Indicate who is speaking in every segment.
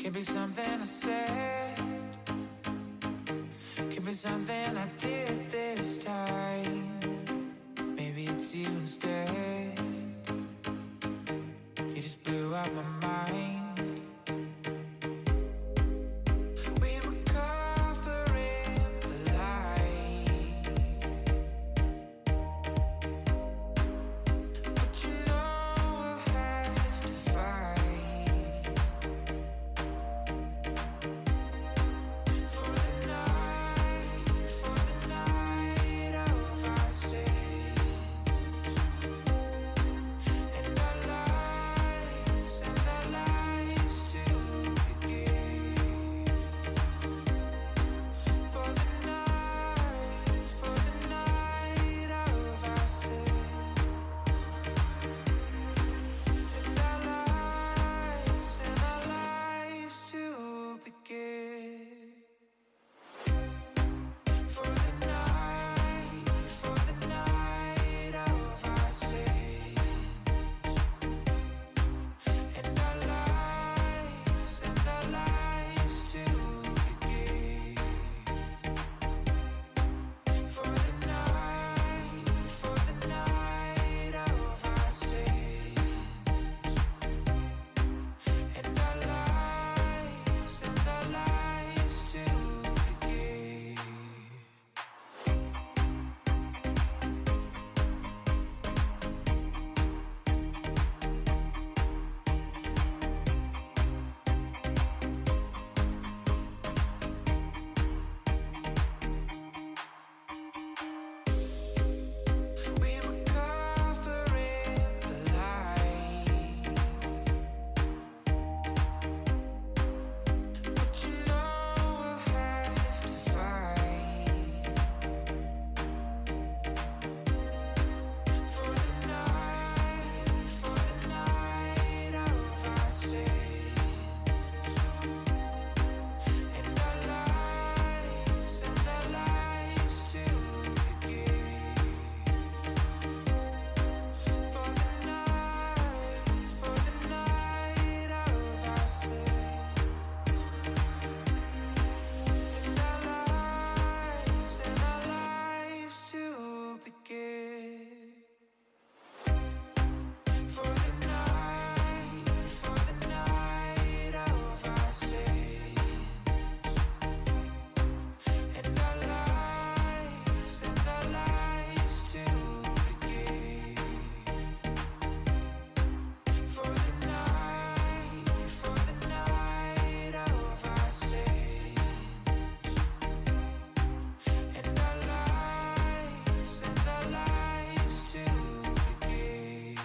Speaker 1: Could be something I said, could be something I did this time. Maybe it's you instead. You just blew out my mind. We were covering the light, but you know we'll have to fight for the night of our sin and our lives to begin. For the night of our sin and our lives to begin. For the night of our sin and our lives to begin. For the night of our sin and our lives to begin. We were covering the light, but you know we'll have to fight for the night of our sin and our lives to begin. For the night of our sin and our lives to begin. For the night of our sin and our lives to begin. For the night of our sin and our lives to begin.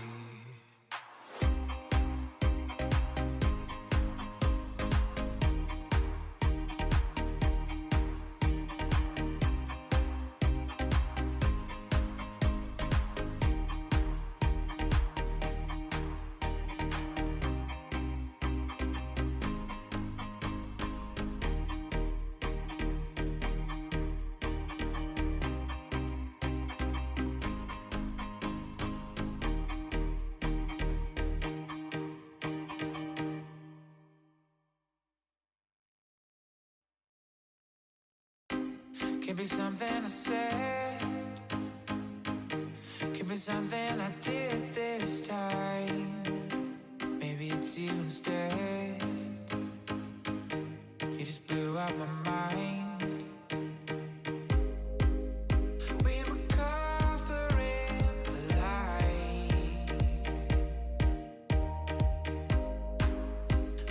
Speaker 1: Could be something I said, could be something I did this time. Maybe it's you instead. You just blew out my mind. We were covering the light,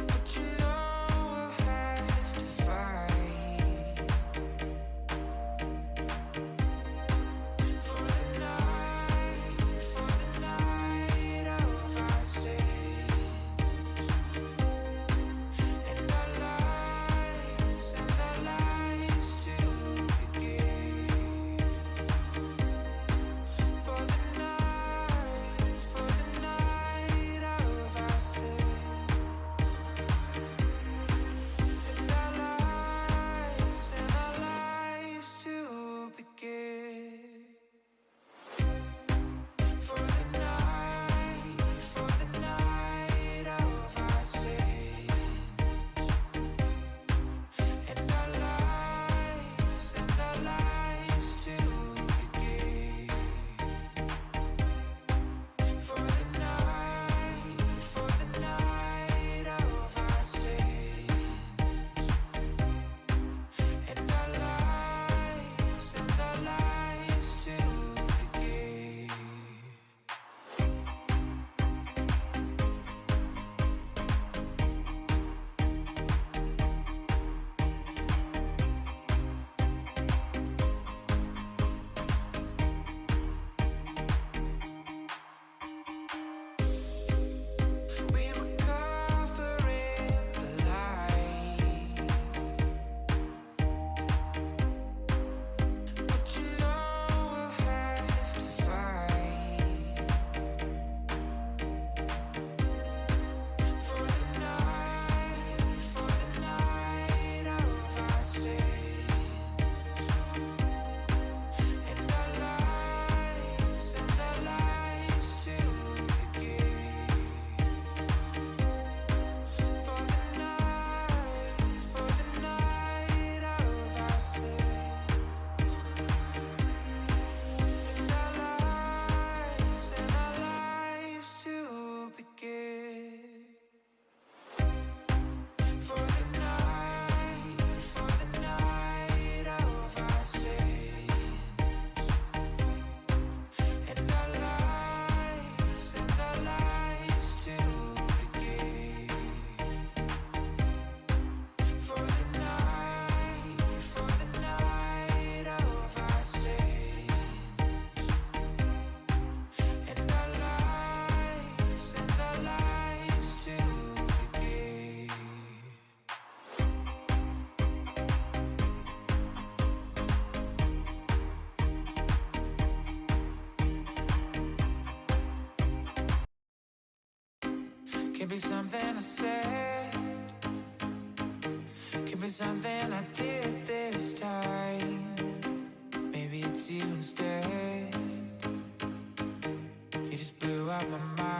Speaker 1: but you know we'll have to fight for the night of our sin We were covering the light, but you know we'll have to fight for the night of our sin and our lives to begin. For the night of our sin and our lives to begin. For the night of our sin and our lives to begin. For the night of our sin and our lives to begin. Can be something I said, can be something I did this time. Maybe it's you instead. You just blew out my mind.